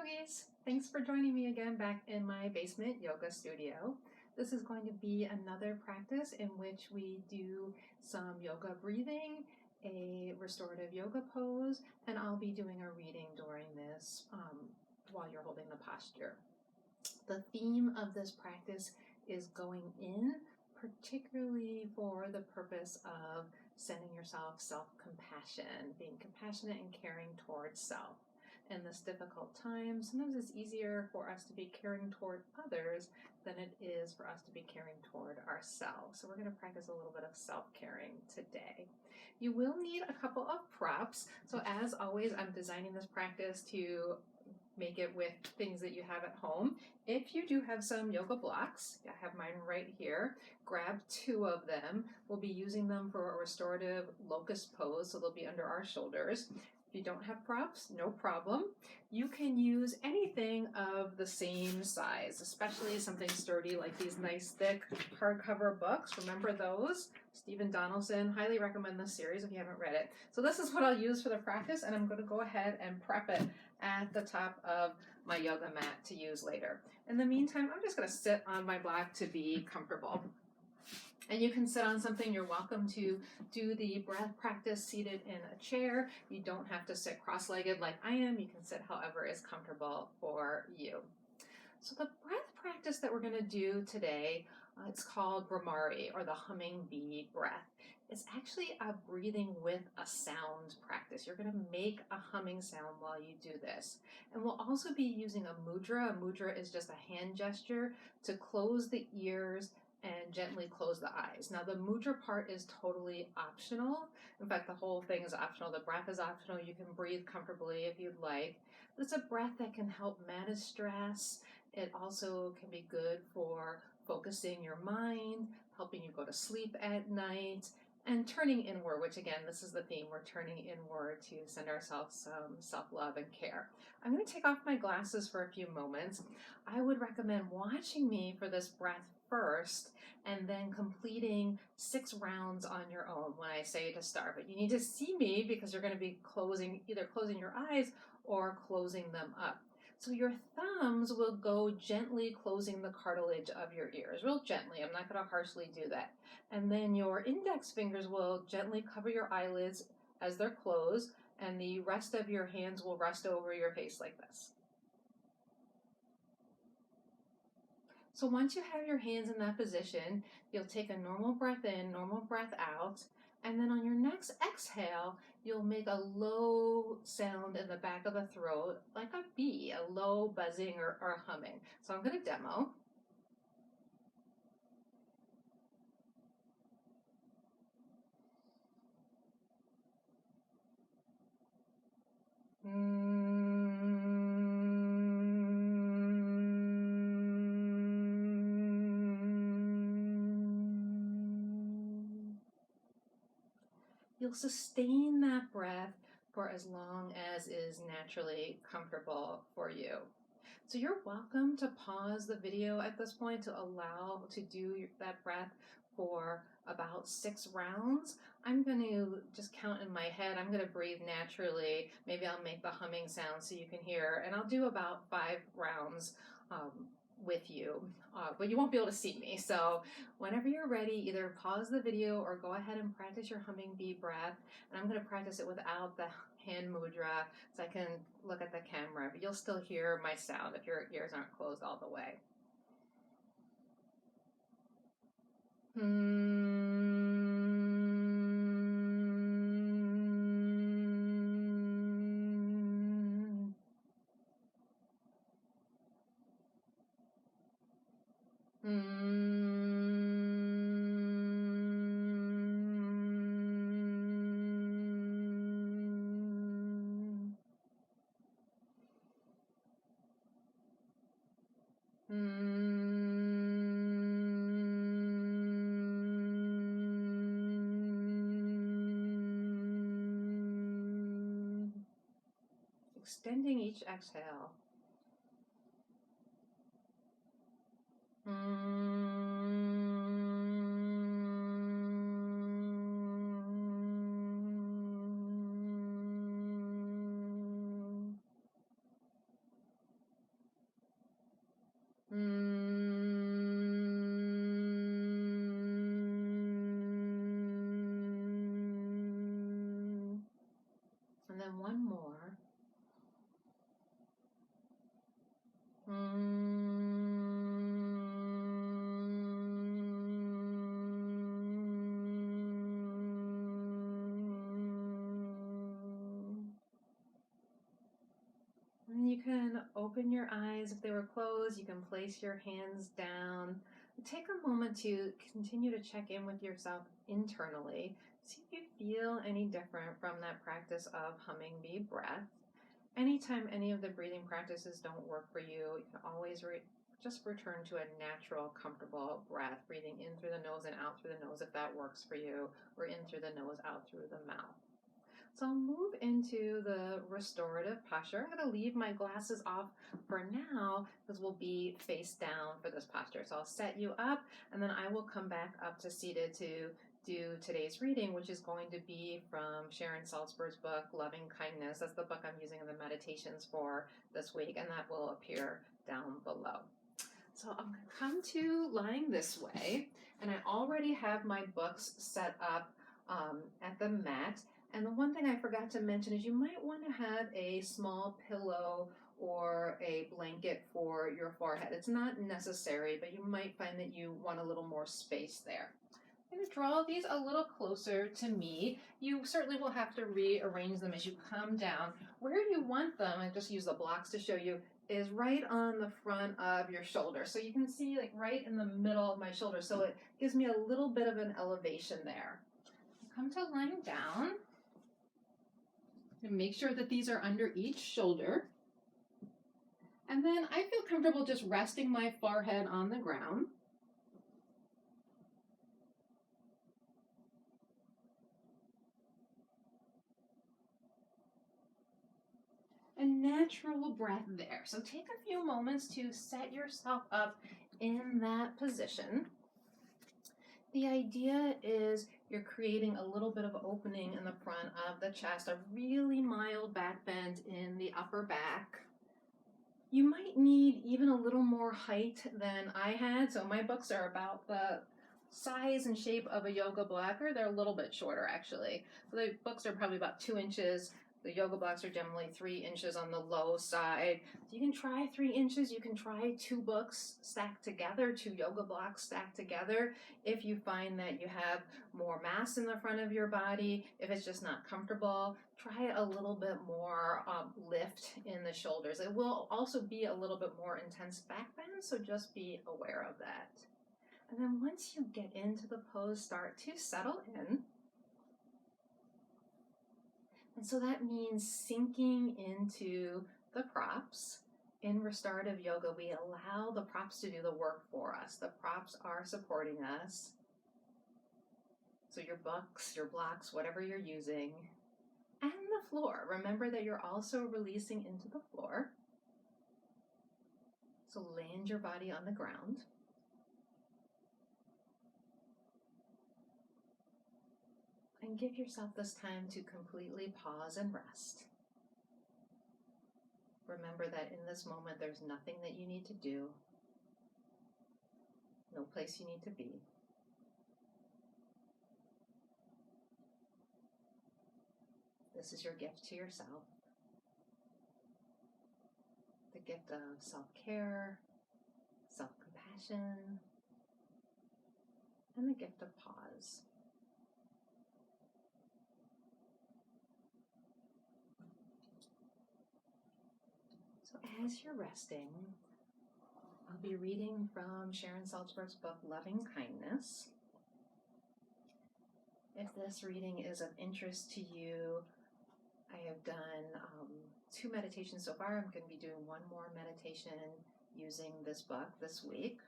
yogis! Thanks for joining me again back in my basement yoga studio. This is going to be another practice in which we do some yoga breathing, a restorative yoga pose, and I'll be doing a reading during this while you're holding the posture. The theme of this practice is going in, particularly for the purpose of sending yourself self-compassion, being compassionate and caring towards self. In this difficult time, sometimes it's easier for us to be caring toward others than it is for us to be caring toward ourselves. So we're going to practice a little bit of self-caring today. You will need a couple of props. So as always, I'm designing this practice to make it with things that you have at home. If you do have some yoga blocks, I have mine right here, grab 2 of them. We'll be using them for a restorative locust pose, so they'll be under our shoulders. If you don't have props, no problem. You can use anything of the same size, especially something sturdy like these nice thick hardcover books. Remember those? Stephen Donaldson, highly recommend this series if you haven't read it. So this is what I'll use for the practice, and I'm going to go ahead and prep it at the top of my yoga mat to use later. In the meantime, I'm just going to sit on my block to be comfortable. And you can sit on something. You're welcome to do the breath practice seated in a chair. You don't have to sit cross-legged like I am. You can sit however is comfortable for you. So the breath practice that we're going to do today, it's called Bhramari, or the humming bee breath. It's actually a breathing with a sound practice. You're going to make a humming sound while you do this. And we'll also be using a mudra. A mudra is just a hand gesture to close the ears and gently close the eyes. Now the mudra part is totally optional. In fact, the whole thing is optional. The breath is optional. You can breathe comfortably if you'd like. It's a breath that can help manage stress. It also can be good for focusing your mind, helping you go to sleep at night, and turning inward, which again, this is the theme. We're turning inward to send ourselves some self-love and care. I'm going to take off my glasses for a few moments. I would recommend watching me for this breath first and then completing 6 rounds on your own when I say to start. But you need to see me because you're going to be either closing your eyes or closing them up. So your thumbs will go gently closing the cartilage of your ears, real gently. I'm not going to harshly do that. And then your index fingers will gently cover your eyelids as they're closed, and the rest of your hands will rest over your face like this. So once you have your hands in that position, you'll take a normal breath in, normal breath out, and then on your next exhale, you'll make a low sound in the back of the throat, like a bee, a low buzzing or humming. So I'm going to demo. You'll sustain that breath for as long as is naturally comfortable for you. So you're welcome to pause the video at this point to allow to do that breath for about 6 rounds. I'm going to just count in my head. I'm going to breathe naturally. Maybe I'll make the humming sound so you can hear, and I'll do about 5 rounds with you, but you won't be able to see me. So whenever you're ready, either pause the video or go ahead and practice your humming bee breath. And I'm going to practice it without the hand mudra so I can look at the camera, but you'll still hear my sound if your ears aren't closed all the way. Extending each exhale. And you can open your eyes if they were closed. You can place your hands down. Take a moment to continue to check in with yourself internally. See if you feel any different from that practice of humming bee breath. Anytime any of the breathing practices don't work for you, you can always just return to a natural, comfortable breath, breathing in through the nose and out through the nose if that works for you, or in through the nose, out through the mouth. So I'll move into the restorative posture. I'm going to leave my glasses off for now because we'll be face down for this posture. So I'll set you up and then I will come back up to seated to do today's reading, which is going to be from Sharon Salzberg's book, Loving Kindness. That's the book I'm using in the meditations for this week, and that will appear down below. So I'm going to come to lying this way, and I already have my books set up at the mat. And the one thing I forgot to mention is you might want to have a small pillow or a blanket for your forehead. It's not necessary, but you might find that you want a little more space there. I'm going to draw these a little closer to me. You certainly will have to rearrange them as you come down. Where you want them, I just use the blocks to show you, is right on the front of your shoulder. So you can see like right in the middle of my shoulder. So it gives me a little bit of an elevation there. Come to lying down. And make sure that these are under each shoulder. And then I feel comfortable just resting my forehead on the ground. A natural breath there. So take a few moments to set yourself up in that position. The idea is you're creating a little bit of opening in the front of the chest, a really mild back bend in the upper back. You might need even a little more height than I had. So my books are about the size and shape of a yoga block, or they're a little bit shorter actually. So the books are probably about 2 inches. The yoga blocks are generally 3 inches on the low side. You can try 3 inches. You can try 2 books stacked together, 2 yoga blocks stacked together. If you find that you have more mass in the front of your body, if it's just not comfortable, try a little bit more lift in the shoulders. It will also be a little bit more intense back bend, so just be aware of that. And then once you get into the pose, start to settle in. And so that means sinking into the props. In restorative yoga, we allow the props to do the work for us. The props are supporting us. So your books, your blocks, whatever you're using, and the floor. Remember that you're also releasing into the floor. So land your body on the ground. And give yourself this time to completely pause and rest. Remember that in this moment, there's nothing that you need to do, no place you need to be. This is your gift to yourself. The gift of self-care, self-compassion, and the gift of pause. So as you're resting, I'll be reading from Sharon Salzberg's book, Loving Kindness. If this reading is of interest to you, I have done 2 meditations so far. I'm going to be doing 1 more meditation using this book this week.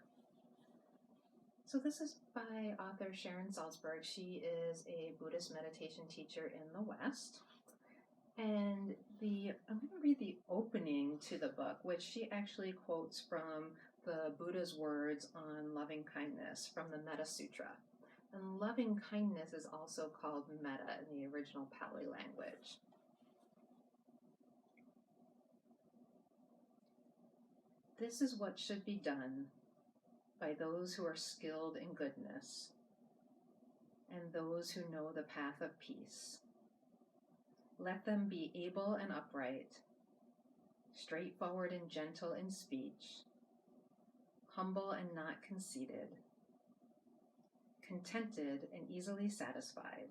So this is by author Sharon Salzberg. She is a Buddhist meditation teacher in the West. And I'm going to read the opening to the book, which she actually quotes from the Buddha's words on loving kindness from the Metta Sutra. And loving kindness is also called Metta in the original Pali language. This is what should be done by those who are skilled in goodness and those who know the path of peace. Let them be able and upright, straightforward and gentle in speech, humble and not conceited, contented and easily satisfied,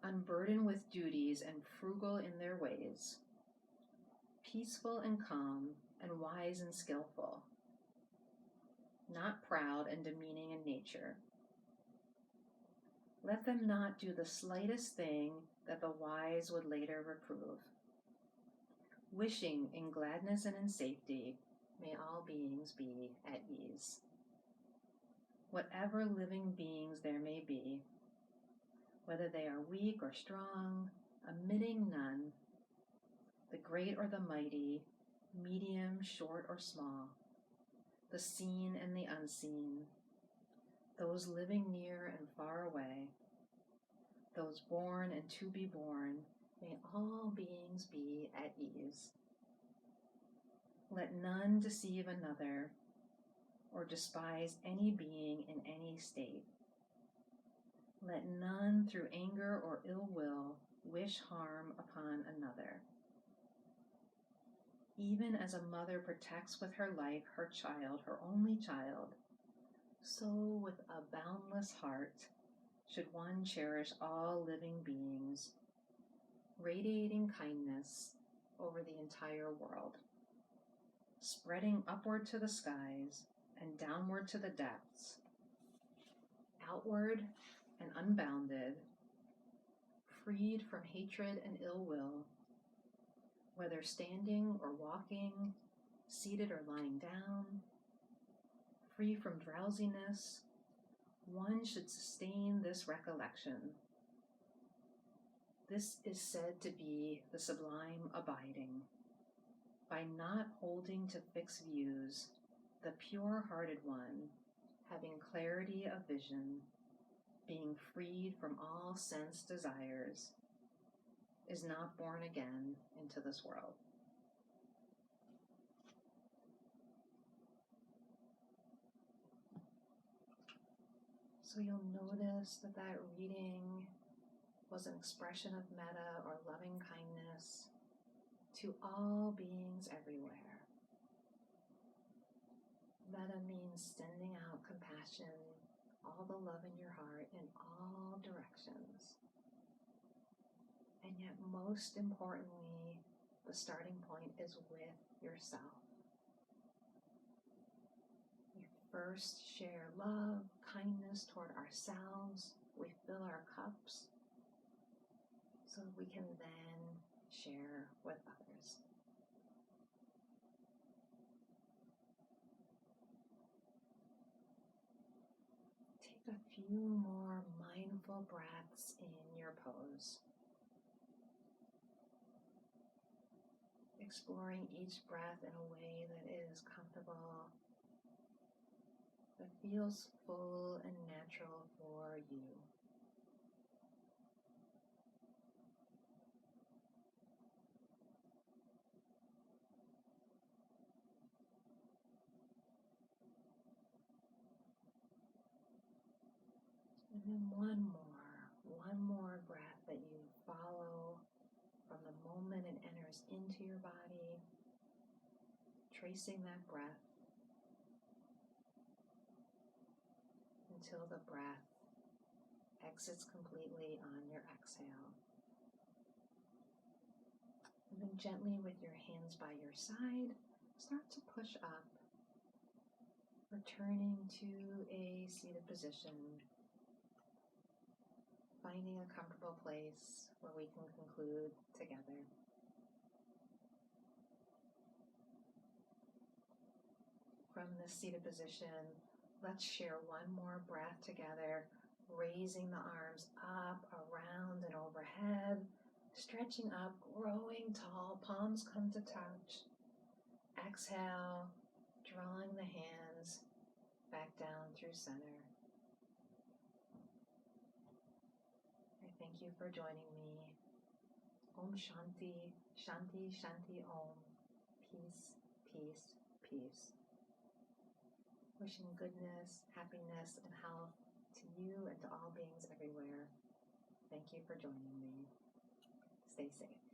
unburdened with duties and frugal in their ways, peaceful and calm, and wise and skillful, not proud and demeaning in nature. Let them not do the slightest thing that the wise would later reprove. Wishing in gladness and in safety, may all beings be at ease. Whatever living beings there may be, whether they are weak or strong, omitting none, the great or the mighty, medium, short or small, the seen and the unseen, those living near and far away, those born and to be born, may all beings be at ease. Let none deceive another or despise any being in any state. Let none through anger or ill will wish harm upon another. Even as a mother protects with her life her child, her only child, so with a boundless heart should one cherish all living beings, radiating kindness over the entire world, spreading upward to the skies and downward to the depths, outward and unbounded, freed from hatred and ill will, whether standing or walking, seated or lying down, free from drowsiness. One should sustain this recollection. This is said to be the sublime abiding. By not holding to fixed views, the pure-hearted one, having clarity of vision, being freed from all sense desires, is not born again into this world. So you'll notice that that reading was an expression of metta or loving kindness to all beings everywhere. Metta means sending out compassion, all the love in your heart in all directions. And yet, most importantly, the starting point is with yourself. We first share love, kindness toward ourselves. We fill our cups so we can then share with others. Take a few more mindful breaths in your pose, exploring each breath in a way that is comfortable, that feels full and natural for you. And then one more breath that you follow from the moment it enters into your body, tracing that breath until the breath exits completely on your exhale. And then gently with your hands by your side, start to push up, returning to a seated position, finding a comfortable place where we can conclude together. From this seated position, let's share one more breath together, raising the arms up, around, and overhead, stretching up, growing tall, palms come to touch. Exhale, drawing the hands back down through center. Thank you for joining me. Om Shanti, Shanti, Shanti Om. Peace, peace, peace. Wishing goodness, happiness, and health to you and to all beings everywhere. Thank you for joining me. Stay safe.